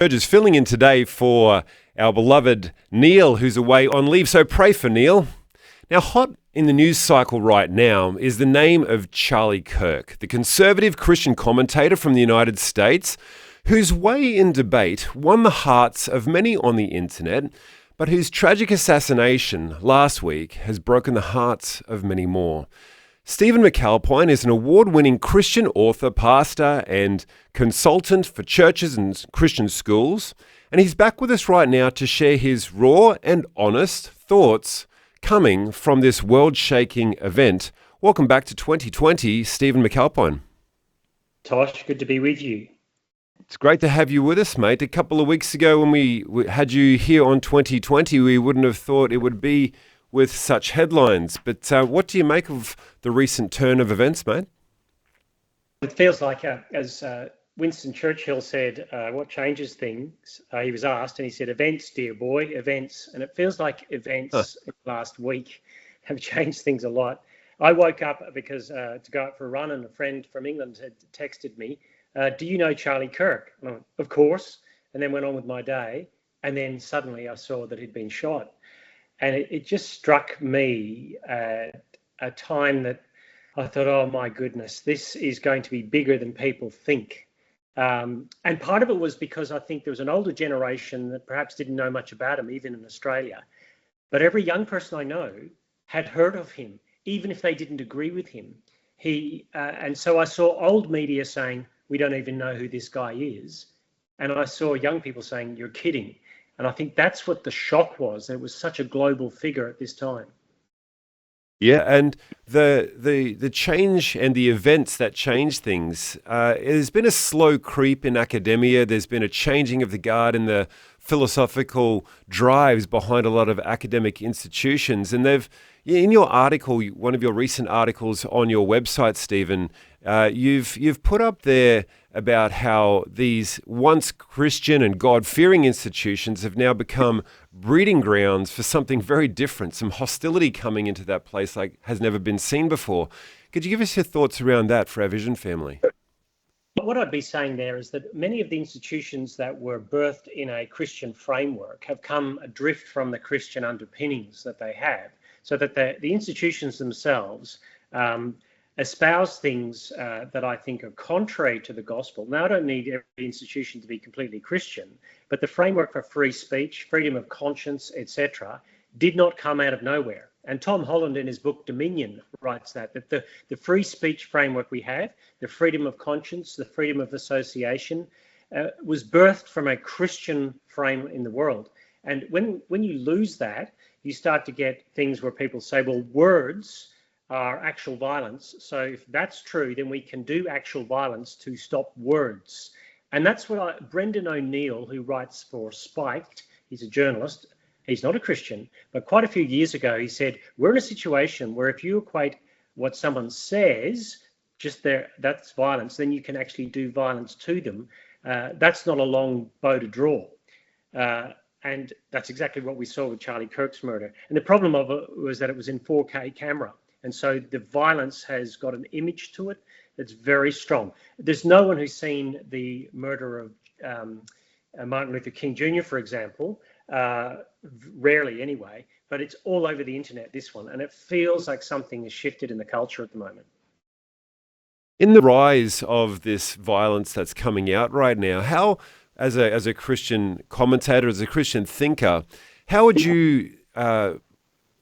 Is filling in today for our beloved Neil, who's away on leave. So pray for Neil. Now, hot in the news cycle right now is the name of Charlie Kirk, the conservative Christian commentator from the United States, whose way in debate won the hearts of many on the internet, but whose tragic assassination last week has broken the hearts of many more. Stephen McAlpine is an award-winning Christian author, pastor, and consultant for churches and Christian schools, and he's back with us right now to share his raw and honest thoughts coming from this world-shaking event. Welcome back to 2020, Stephen McAlpine. Tosh, good to be with you. It's great to have you with us, mate. A couple of weeks ago when we had you here on 2020, we wouldn't have thought it would be with such headlines. But what do you make of the recent turn of events, mate? It feels like, as Winston Churchill said, what changes things? He was asked and he said, events, dear boy, events. And it feels like events last week have changed things a lot. I woke up because to go out for a run, and a friend from England had texted me, do you know Charlie Kirk? And I went, of course. And then went on with my day. And then suddenly I saw that he'd been shot. And it just struck me at a time that I thought, oh my goodness, this is going to be bigger than people think. And part of it was because I think there was an older generation that perhaps didn't know much about him, even in Australia. But every young person I know had heard of him, even if they didn't agree with him. And so I saw old media saying, we don't even know who this guy is. And I saw young people saying, you're kidding. And I think that's what the shock was. It was such a global figure at this time. Yeah, and the change and the events that change things, there's been a slow creep in academia. There's been a changing of the guard in the philosophical drives behind a lot of academic institutions. And in your article, one of your recent articles on your website, Stephen, you've put up there about how these once Christian and God-fearing institutions have now become breeding grounds for something very different, some hostility coming into that place like has never been seen before. Could you give us your thoughts around that for our Vision family? What I'd be saying there is that many of the institutions that were birthed in a Christian framework have come adrift from the Christian underpinnings that they have, so that the institutions themselves espouse things that I think are contrary to the gospel. Now, I don't need every institution to be completely Christian, but the framework for free speech, freedom of conscience, etc., did not come out of nowhere. And Tom Holland, in his book Dominion, writes that the free speech framework we have, the freedom of conscience, the freedom of association, was birthed from a Christian frame in the world. And when you lose that, you start to get things where people say, well, words are actual violence. So if that's true, then we can do actual violence to stop words. And that's what Brendan O'Neill, who writes for Spiked, he's a journalist, he's not a Christian, but quite a few years ago, he said, we're in a situation where if you equate what someone says, that's violence, then you can actually do violence to them. That's not a long bow to draw. And that's exactly what we saw with Charlie Kirk's murder. And the problem of it was that it was in 4K camera. And so the violence has got an image to it that's very strong. There's no one who's seen the murder of Martin Luther King Jr., for example, rarely anyway, but it's all over the internet, this one. And it feels like something has shifted in the culture at the moment. In the rise of this violence that's coming out right now, how, as a Christian commentator, as a Christian thinker, how would you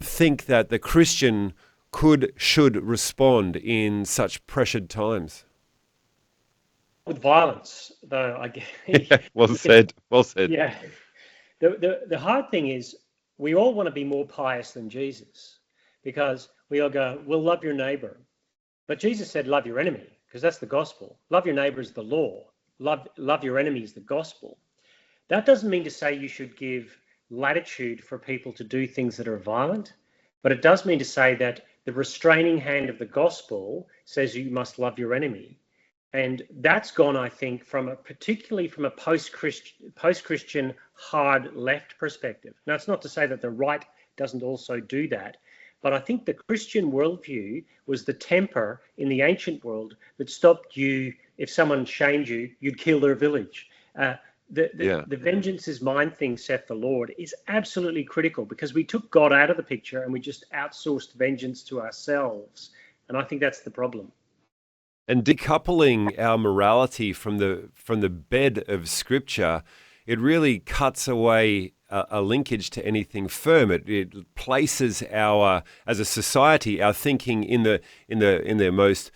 think that the Christian should respond in such pressured times? With violence, though, I guess. Yeah, well said. Yeah. The hard thing is we all want to be more pious than Jesus, because we all go, well, love your neighbor. But Jesus said, love your enemy, because that's the gospel. Love your neighbor is the law. Love your enemy is the gospel. That doesn't mean to say you should give latitude for people to do things that are violent, but it does mean to say that the restraining hand of the gospel says you must love your enemy. And that's gone, I think, particularly from a post-Christian hard left perspective. Now, it's not to say that the right doesn't also do that, but I think the Christian worldview was the temper in the ancient world that stopped you, if someone shamed you, you'd kill their village. Yeah. The vengeance is mine thing, saith the Lord, is absolutely critical, because we took God out of the picture and we just outsourced vengeance to ourselves. And I think that's the problem. And decoupling our morality from the bed of Scripture, it really cuts away a linkage to anything firm. It places as a society, our thinking in the most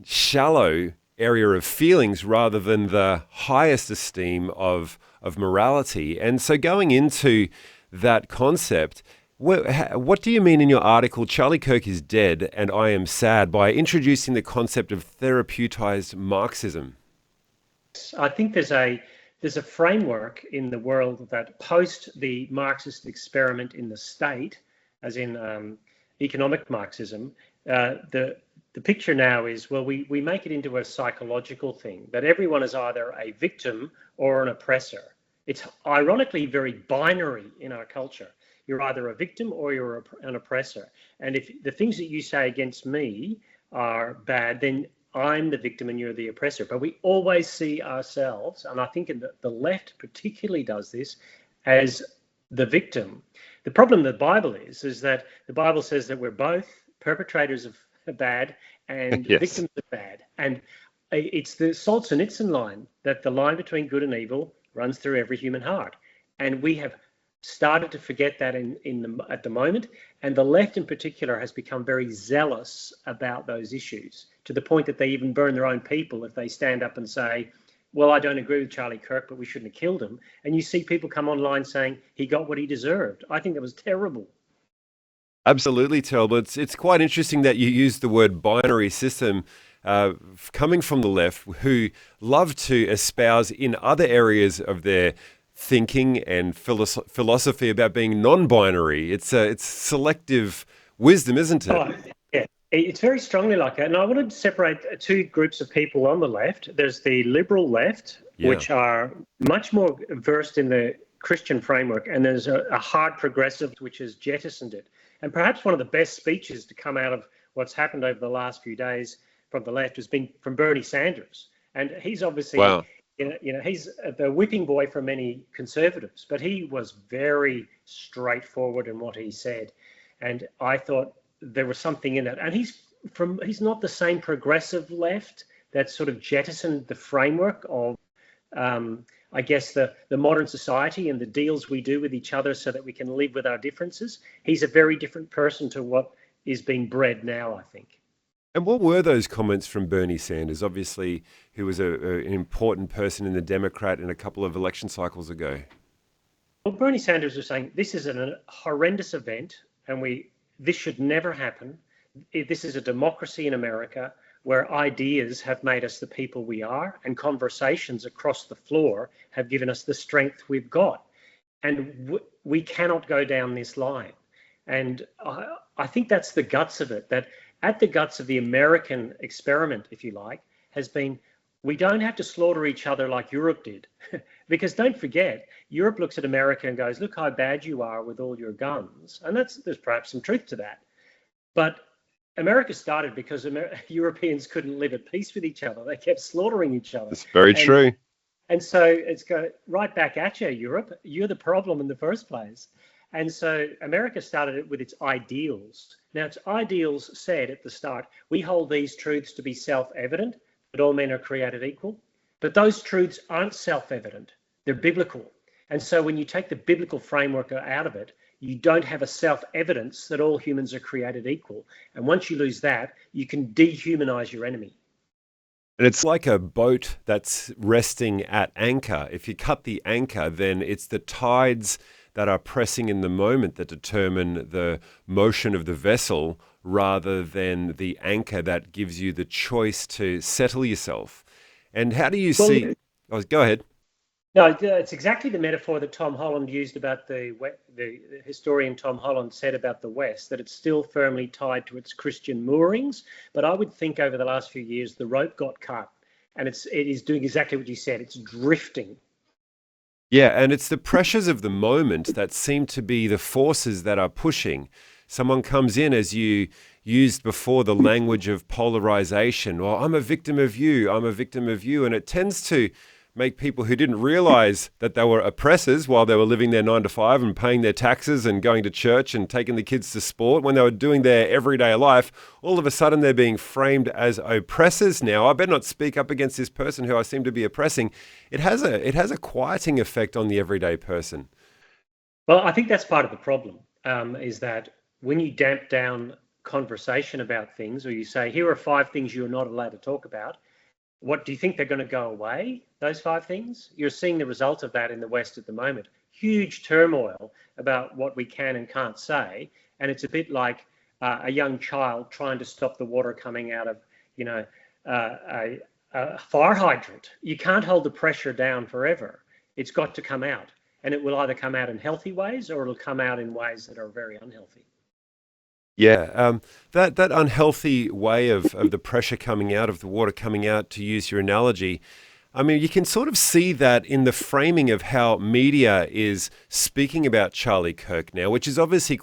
shallow area of feelings rather than the highest esteem of morality. And so going into that concept, what do you mean in your article, Charlie Kirk is dead and I am sad, by introducing the concept of therapeutized Marxism? I think there's a framework in the world that post the Marxist experiment in the state, as in economic Marxism, the picture now is, well, we make it into a psychological thing, that everyone is either a victim or an oppressor. It's ironically very binary in our culture. You're either a victim or you're an oppressor. And if the things that you say against me are bad, then I'm the victim and you're the oppressor. But we always see ourselves, and I think the left particularly does this, as the victim. The problem with the Bible is that the Bible says that we're both perpetrators of bad and Yes. victims of bad. And it's the Solzhenitsyn line, that the line between good and evil runs through every human heart. And we have started to forget that at the moment, and the left in particular has become very zealous about those issues, to the point that they even burn their own people if they stand up and say, well, I don't agree with Charlie Kirk, but we shouldn't have killed him. And you see people come online saying he got what he deserved. I think that was terrible. Absolutely terrible. It's quite interesting that you use the word binary system, coming from the left, who love to espouse in other areas of their thinking and philosophy about being non-binary. It's selective wisdom, isn't it? Oh, yeah, it's very strongly like that. And I wanted to separate two groups of people on the left. There's the liberal left, which are much more versed in the Christian framework, and there's a hard progressive which has jettisoned it. And perhaps one of the best speeches to come out of what's happened over the last few days from the left has been from Bernie Sanders. And he's obviously, he's the whipping boy for many conservatives, but he was very straightforward in what he said. And I thought there was something in that. And he's not the same progressive left that sort of jettisoned the framework of, I guess, the modern society and the deals we do with each other so that we can live with our differences. He's a very different person to what is being bred now, I think. And what were those comments from Bernie Sanders, obviously, who was an important person in the Democrat in a couple of election cycles ago? Well, Bernie Sanders was saying this is a horrendous event and this should never happen. This is a democracy in America where ideas have made us the people we are, and conversations across the floor have given us the strength we've got. And we cannot go down this line. And I think that's the guts of it, that at the guts of the American experiment, if you like, has been, we don't have to slaughter each other like Europe did. Because don't forget, Europe looks at America and goes, look how bad you are with all your guns. And there's perhaps some truth to that. But America started because Europeans couldn't live at peace with each other. They kept slaughtering each other. That's very true. And so it's go right back at you, Europe. You're the problem in the first place. And so America started it with its ideals. Now, its ideals said at the start, we hold these truths to be self-evident, that all men are created equal. But those truths aren't self-evident. They're biblical. And so when you take the biblical framework out of it, you don't have a self-evidence that all humans are created equal. And once you lose that, you can dehumanize your enemy. And it's like a boat that's resting at anchor. If you cut the anchor, then it's the tides that are pressing in the moment that determine the motion of the vessel, rather than the anchor that gives you the choice to settle yourself. And how do you see... Oh, go ahead. No, it's exactly the metaphor that Tom Holland used about the historian Tom Holland said about the West, that it's still firmly tied to its Christian moorings. But I would think over the last few years, the rope got cut, and it is doing exactly what you said. It's drifting. Yeah, and it's the pressures of the moment that seem to be the forces that are pushing. Someone comes in, as you used before, the language of polarization, or I'm a victim of you, I'm a victim of you, and it tends to make people who didn't realize that they were oppressors while they were living their 9 to 5 and paying their taxes and going to church and taking the kids to sport, when they were doing their everyday life, all of a sudden they're being framed as oppressors now. I better not speak up against this person who I seem to be oppressing. It has a quieting effect on the everyday person. Well, I think that's part of the problem, is that when you damp down conversation about things, or you say, here are 5 things you're not allowed to talk about, what do you think they're going to go away, those 5 things? You're seeing the result of that in the West at the moment. Huge turmoil about what we can and can't say. And it's a bit like a young child trying to stop the water coming out of, a fire hydrant. You can't hold the pressure down forever. It's got to come out. And it will either come out in healthy ways or it'll come out in ways that are very unhealthy. Yeah, that unhealthy way of the pressure coming out, of the water coming out, to use your analogy, I mean, you can sort of see that in the framing of how media is speaking about Charlie Kirk now, which is obviously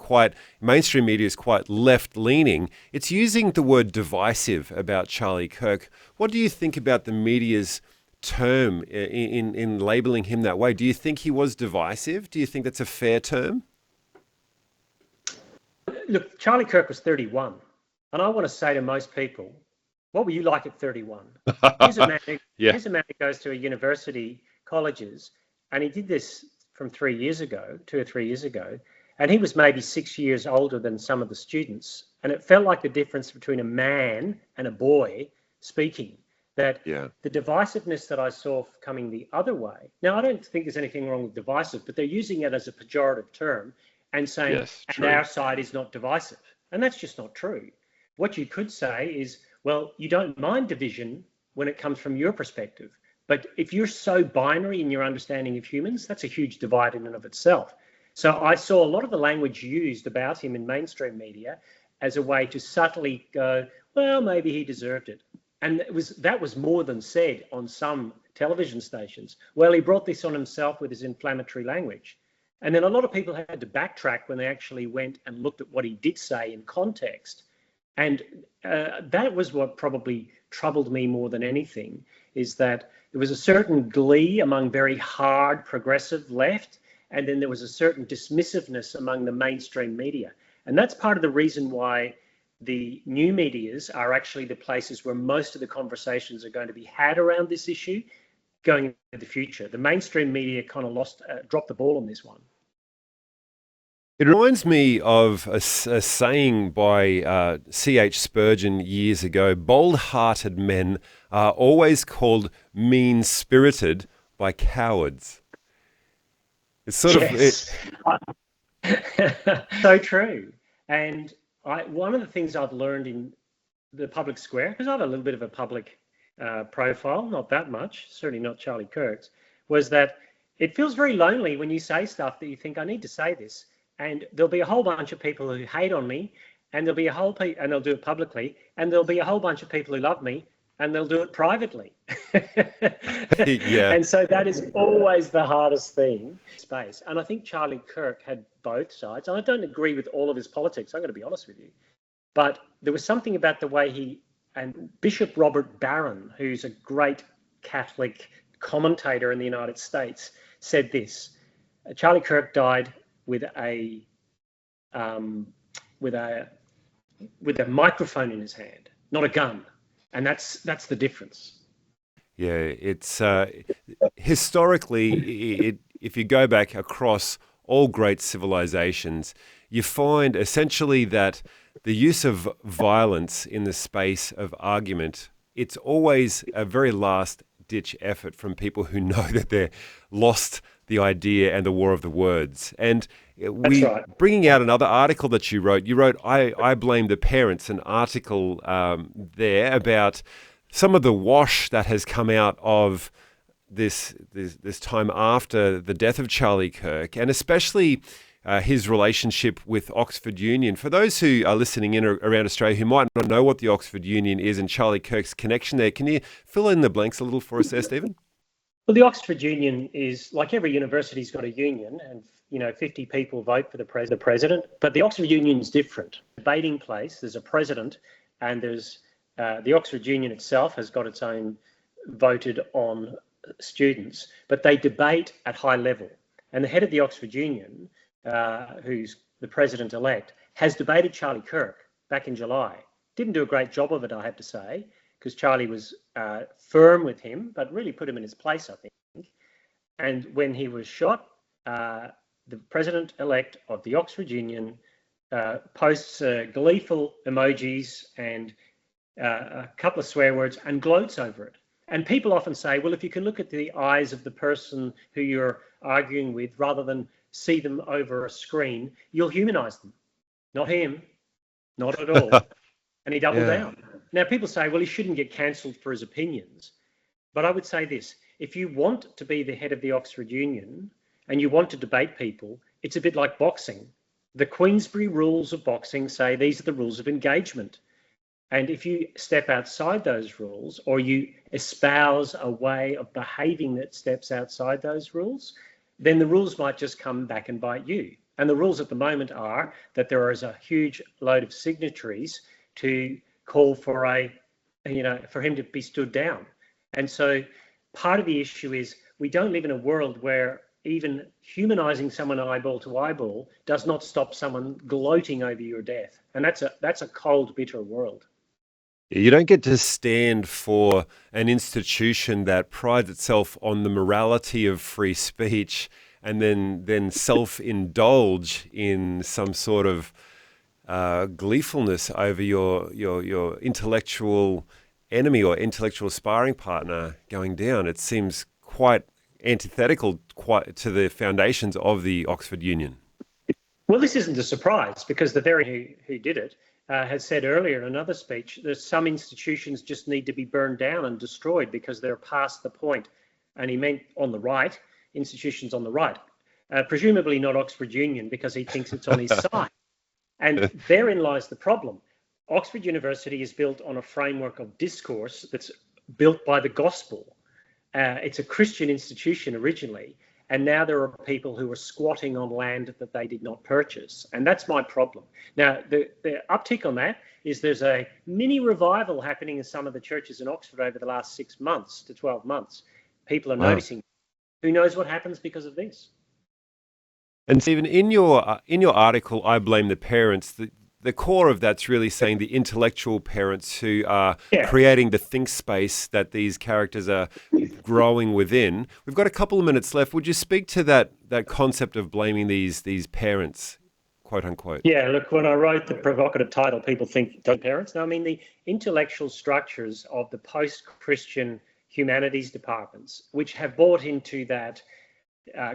mainstream media is quite left-leaning. It's using the word divisive about Charlie Kirk. What do you think about the media's term in labeling him that way? Do you think he was divisive? Do you think that's a fair term? Look, Charlie Kirk was 31, and I want to say to most people, what were you like at 31? Here's a man who goes to a university, colleges, and he did this from 2 or 3 years ago, and he was maybe 6 years older than some of the students, and it felt like the difference between a man and a boy speaking, that the divisiveness that I saw coming the other way. Now, I don't think there's anything wrong with divisive, but they're using it as a pejorative term and saying, and our side is not divisive. And that's just not true. What you could say is, well, you don't mind division when it comes from your perspective. But if you're so binary in your understanding of humans, that's a huge divide in and of itself. So I saw a lot of the language used about him in mainstream media as a way to subtly go, well, maybe he deserved it. And that was more than said on some television stations. Well, he brought this on himself with his inflammatory language. And then a lot of people had to backtrack when they actually went and looked at what he did say in context. And that was what probably troubled me more than anything, is that there was a certain glee among very hard progressive left, and then there was a certain dismissiveness among the mainstream media. And that's part of the reason why the new medias are actually the places where most of the conversations are going to be had around this issue going into the future. The mainstream media kind of dropped the ball on this one. It reminds me of a saying by C.H. Spurgeon years ago: bold-hearted men are always called mean-spirited by cowards. It's sort of so true. And one of the things I've learned in the public square, because I have a little bit of a public profile, not that much, certainly not Charlie Kirk's, was that it feels very lonely when you say stuff that you think, I need to say this, and there'll be a whole bunch of people who hate on me, and there'll be and they'll do it publicly, and there'll be a whole bunch of people who love me, and they'll do it privately. And so that is always the hardest thing, space. And I think Charlie Kirk had both sides. I don't agree with all of his politics, I'm going to be honest with you. But there was something about the way and Bishop Robert Barron, who's a great Catholic commentator in the United States, said this: Charlie Kirk died with a microphone in his hand, not a gun. And that's the difference. Yeah, it's historically, if you go back across all great civilizations, you find essentially that the use of violence in the space of argument, it's always a very last-ditch effort from people who know that they're lost the idea and the war of the words. And bringing out another article that you wrote, I Blame the Parents, an article there about some of the wash that has come out of this time after the death of Charlie Kirk, and especially his relationship with Oxford Union. For those who are listening in around Australia who might not know what the Oxford Union is and Charlie Kirk's connection there, can you fill in the blanks a little for us there, Stephen? Well, the Oxford Union is, like every university's got a union, and 50 people vote for the president. But the Oxford Union is different. Debating place, there's a president, and there's the Oxford Union itself has got its own voted on students, but they debate at high level. And the head of the Oxford Union, who's the president-elect, has debated Charlie Kirk back in July. Didn't do a great job of it, I have to say, because Charlie was firm with him, but really put him in his place, I think. And when he was shot, the president-elect of the Oxford Union posts gleeful emojis and a couple of swear words and gloats over it. And people often say, well, if you can look at the eyes of the person who you're arguing with rather than see them over a screen, you'll humanize them. Not him, not at all. And he doubled down. Now, people say, well, he shouldn't get cancelled for his opinions. But I would say this, if you want to be the head of the Oxford Union and you want to debate people, it's a bit like boxing. The Queensberry rules of boxing say these are the rules of engagement. And if you step outside those rules, or you espouse a way of behaving that steps outside those rules, then the rules might just come back and bite you. And the rules at the moment are that there is a huge load of signatories to call for for him to be stood down. And so part of the issue is we don't live in a world where even humanizing someone eyeball to eyeball does not stop someone gloating over your death. And that's a cold, bitter world. You don't get to stand for an institution that prides itself on the morality of free speech and then self-indulge in some sort of gleefulness over your intellectual enemy or intellectual sparring partner going down. It seems quite antithetical to the foundations of the Oxford Union. Well, this isn't a surprise because the very who did it has said earlier in another speech that some institutions just need to be burned down and destroyed because they're past the point. And he meant on the right, institutions on the right, presumably not Oxford Union because he thinks it's on his side. And therein lies the problem. Oxford University is built on a framework of discourse that's built by the gospel. It's a Christian institution originally, and now there are people who are squatting on land that they did not purchase. And that's my problem. Now, the uptick on that is there's a mini revival happening in some of the churches in Oxford over the last 6 months to 12 months. People are noticing. Who knows what happens because of this? And Stephen, in your article, I Blame the Parents, the core of that's really saying the intellectual parents who are creating the think space that these characters are growing within. We've got a couple of minutes left. Would you speak to that concept of blaming these parents, quote unquote? Yeah, look, when I wrote the provocative title, people think, don't parents? No, I mean the intellectual structures of the post-Christian humanities departments, which have bought into that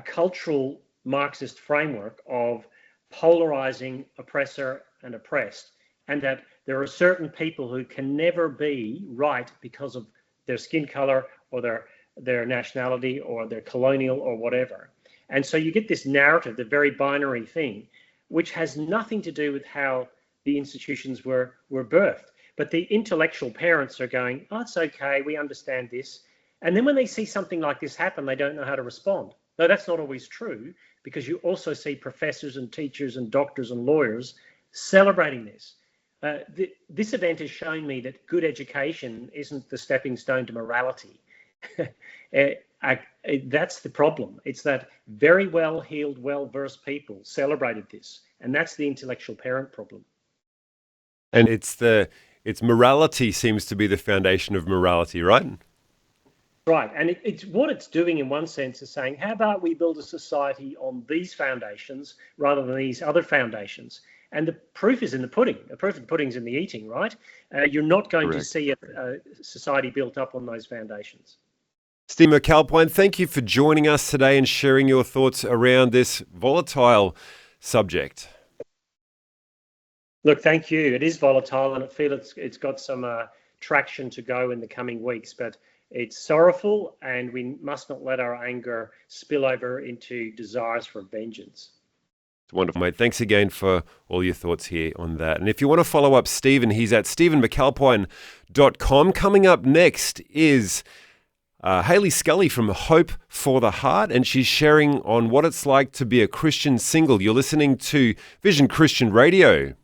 cultural Marxist framework of polarizing oppressor and oppressed, and that there are certain people who can never be right because of their skin color or their nationality or their colonial or whatever. And so you get this narrative, the very binary thing, which has nothing to do with how the institutions were birthed. But the intellectual parents are going, oh, it's okay, we understand this. And then when they see something like this happen, they don't know how to respond. Though that's not always true, because you also see professors and teachers and doctors and lawyers celebrating this. This event has shown me that good education isn't the stepping stone to morality. That's the problem. It's that very well-heeled, well-versed people celebrated this, and that's the intellectual parent problem. And it's morality seems to be the foundation of morality, right? Right, and it's what it's doing in one sense is saying, how about we build a society on these foundations rather than these other foundations? And the proof is in the pudding. The proof of the pudding's in the eating, right? You're not going to see a society built up on those foundations. Steve McAlpine, thank you for joining us today and sharing your thoughts around this volatile subject. Look, thank you. It is volatile, and I feel it's got some traction to go in the coming weeks, but it's sorrowful, and we must not let our anger spill over into desires for vengeance. Wonderful, mate. Thanks again for all your thoughts here on that. And if you want to follow up Stephen, he's at stephenmcalpine.com. Coming up next is Hayley Scully from Hope for the Heart, and she's sharing on what it's like to be a Christian single. You're listening to Vision Christian Radio.